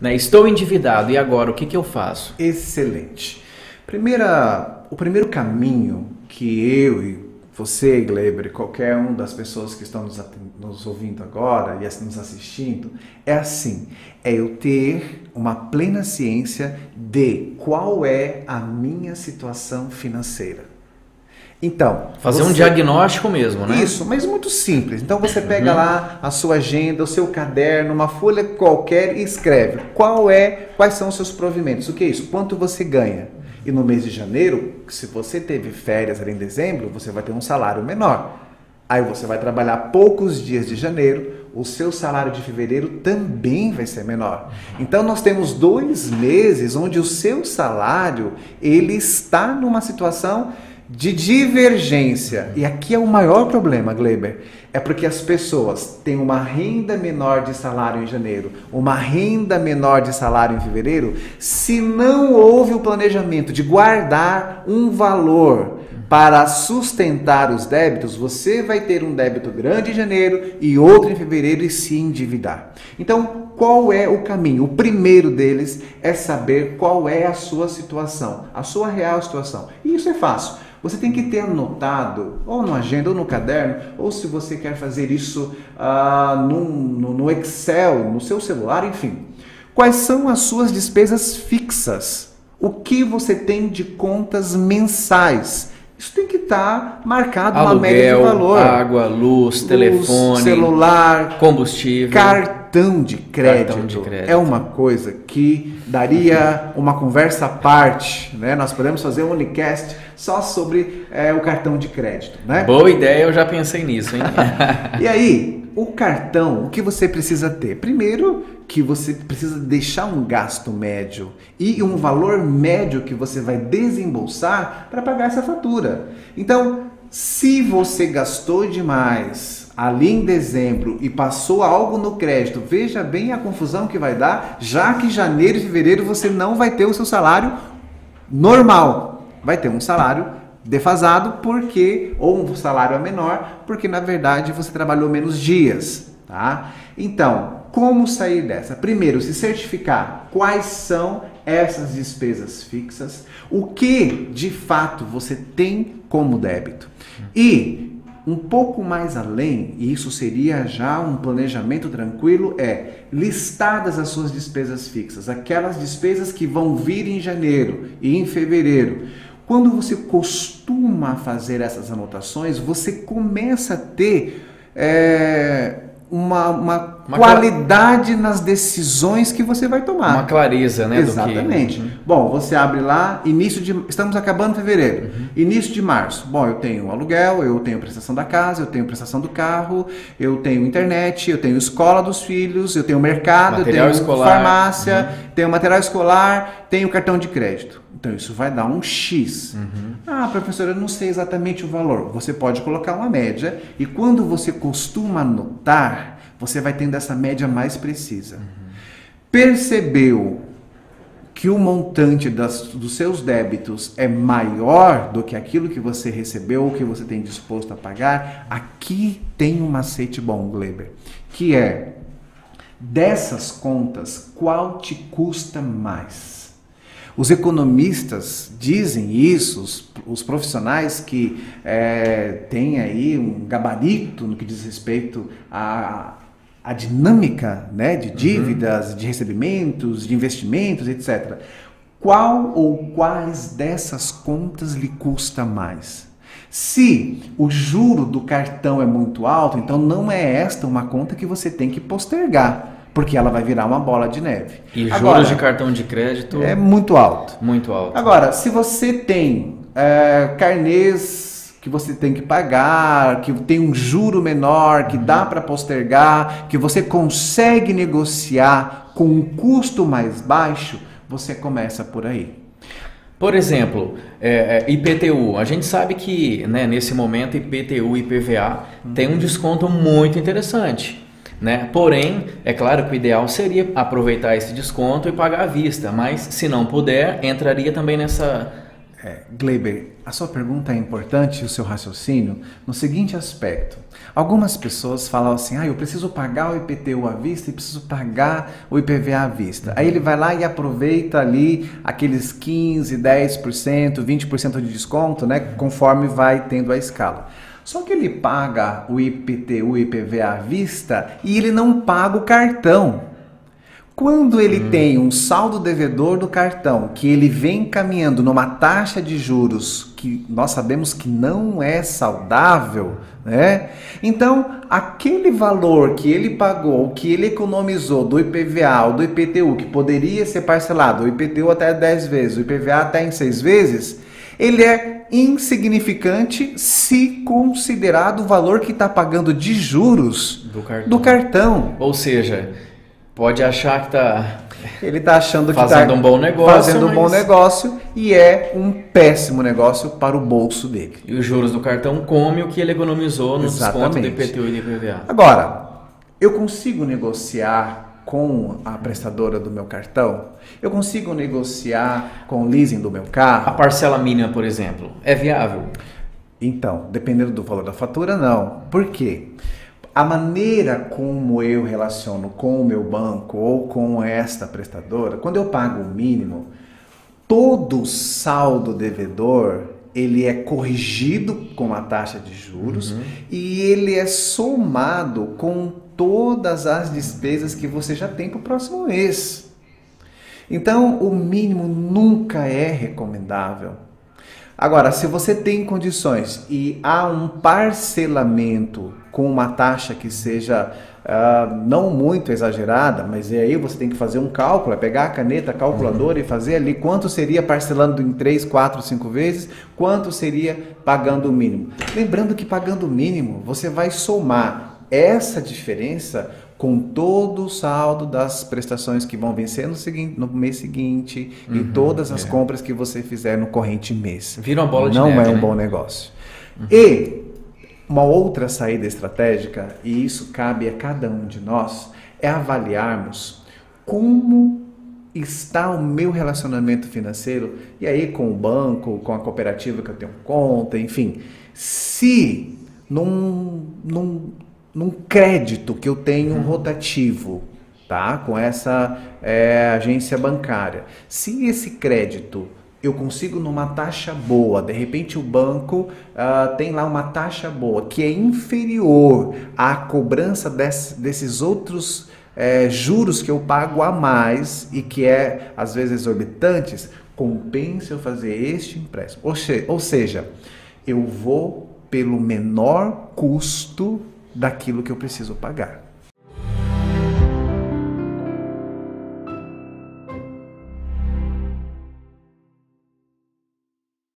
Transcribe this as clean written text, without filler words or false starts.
né? Estou endividado, e agora o que que eu faço? Excelente. O primeiro caminho que eu e você, Gleiber, qualquer uma das pessoas que estão nos ouvindo agora e nos assistindo, é assim, é eu ter uma plena ciência de qual é a minha situação financeira. Então, fazer um diagnóstico mesmo, né? Isso, mas muito simples. Então você pega lá a sua agenda, o seu caderno, uma folha qualquer e escreve quais são os seus provimentos. O que é isso? Quanto você ganha? E no mês de janeiro, se você teve férias ali em dezembro, você vai ter um salário menor. Aí você vai trabalhar poucos dias de janeiro, o seu salário de fevereiro também vai ser menor. Então nós temos 2 meses onde o seu salário ele está numa situação de divergência. E aqui é o maior problema, Gleiber. É porque as pessoas têm uma renda menor de salário em janeiro, uma renda menor de salário em fevereiro, se não houve o planejamento de guardar um valor para sustentar os débitos, você vai ter um débito grande em janeiro e outro em fevereiro e se endividar. Então, qual é o caminho? O primeiro deles é saber qual é a sua situação, a sua real situação. E isso é fácil. Você tem que ter anotado, ou na agenda, ou no caderno, ou se você quer fazer isso no Excel, no seu celular, enfim. Quais são as suas despesas fixas? O que você tem de contas mensais? Isso tem que estar marcado uma média de valor. Água, luz, telefone, celular, combustível, cartão de crédito. É uma coisa que daria uma conversa à parte, né? Nós podemos fazer um unicast só sobre o cartão de crédito, né? Boa ideia, eu já pensei nisso, hein? E aí, o cartão, o que você precisa ter? Primeiro, que você precisa deixar um gasto médio e um valor médio que você vai desembolsar para pagar essa fatura. Então, se você gastou demais ali em dezembro e passou algo no crédito, veja bem a confusão que vai dar, já que em janeiro e fevereiro você não vai ter o seu salário normal, vai ter um salário defasado ou um salário menor, porque na verdade você trabalhou menos dias, tá? Então, como sair dessa? Primeiro, se certificar quais são essas despesas fixas, o que de fato você tem como débito. E um pouco mais além, e isso seria já um planejamento tranquilo, listadas as suas despesas fixas, aquelas despesas que vão vir em janeiro e em fevereiro. Quando você costuma fazer essas anotações, você começa a ter uma qualidade nas decisões que você vai tomar. Uma clareza, né? Exatamente. Bom, você abre lá, estamos acabando fevereiro, início de março. Bom, eu tenho aluguel, eu tenho prestação da casa, eu tenho prestação do carro, eu tenho internet, eu tenho escola dos filhos, eu tenho mercado, material eu tenho escolar, farmácia, tenho material escolar, tenho cartão de crédito. Então, isso vai dar um X. Ah, professor, eu não sei exatamente o valor. Você pode colocar uma média e quando você costuma anotar, você vai tendo essa média mais precisa. Percebeu que o montante dos seus débitos é maior do que aquilo que você recebeu ou que você tem disposto a pagar? Aqui tem um macete bom, Gleiber, que é, dessas contas, qual te custa mais? Os economistas dizem isso, os profissionais que têm aí um gabarito no que diz respeito à dinâmica, né, de dívidas, de recebimentos, de investimentos, etc. Qual ou quais dessas contas lhe custa mais? Se o juro do cartão é muito alto, então não é esta uma conta que você tem que postergar, porque ela vai virar uma bola de neve. E juros de cartão de crédito é muito alto. Muito alto. Agora, se você tem carnês que você tem que pagar, que tem um juro menor, que dá para postergar, que você consegue negociar com um custo mais baixo, você começa por aí. Por exemplo, IPTU. A gente sabe que, né, nesse momento IPTU e IPVA tem um desconto muito interessante. Né? Porém, é claro que o ideal seria aproveitar esse desconto e pagar à vista, mas se não puder, entraria também nessa Gleiber, a sua pergunta é importante, o seu raciocínio, no seguinte aspecto. Algumas pessoas falam assim, eu preciso pagar o IPTU à vista e preciso pagar o IPVA à vista. Aí ele vai lá e aproveita ali aqueles 15%, 10%, 20% de desconto, né, conforme vai tendo a escala. Só que ele paga o IPTU e IPVA à vista e ele não paga o cartão. Quando ele tem um saldo devedor do cartão, que ele vem caminhando numa taxa de juros que nós sabemos que não é saudável, né? Então, aquele valor que ele pagou, que ele economizou do IPVA ou do IPTU, que poderia ser parcelado, o IPTU até 10 vezes, o IPVA até em 6 vezes, ele é insignificante se considerado o valor que está pagando de juros do cartão. Ou seja, pode achar que está... Ele está achando que fazendo um bom negócio, fazendo um bom negócio e é um péssimo negócio para o bolso dele. E os juros do cartão come o que ele economizou no desconto do IPTU e do IPVA. Agora, eu consigo negociar com a prestadora do meu cartão? Eu consigo negociar com o leasing do meu carro? A parcela mínima, por exemplo, é viável? Então, dependendo do valor da fatura, não. Por quê? A maneira como eu relaciono com o meu banco ou com esta prestadora, quando eu pago o mínimo, todo saldo devedor ele é corrigido com a taxa de juros e ele é somado com todas as despesas que você já tem para o próximo mês. Então, o mínimo nunca é recomendável. Agora, se você tem condições e há um parcelamento com uma taxa que seja não muito exagerada, mas aí você tem que fazer um cálculo, pegar a caneta, a calculadora e fazer ali quanto seria parcelando em 3, 4, 5 vezes, quanto seria pagando o mínimo. Lembrando que pagando o mínimo, você vai somar essa diferença com todo o saldo das prestações que vão vencer no mês seguinte e todas as compras que você fizer no corrente mês. Vira uma bola de neve, né? Não é um bom negócio. E uma outra saída estratégica, e isso cabe a cada um de nós, é avaliarmos como está o meu relacionamento financeiro, e aí com o banco, com a cooperativa que eu tenho conta, enfim, se num crédito que eu tenho rotativo, tá? Com essa agência bancária. Se esse crédito eu consigo numa taxa boa, de repente o banco tem lá uma taxa boa que é inferior à cobrança desses outros juros que eu pago a mais e que é às vezes exorbitantes, compensa eu fazer este empréstimo. Ou seja, eu vou pelo menor custo daquilo que eu preciso pagar.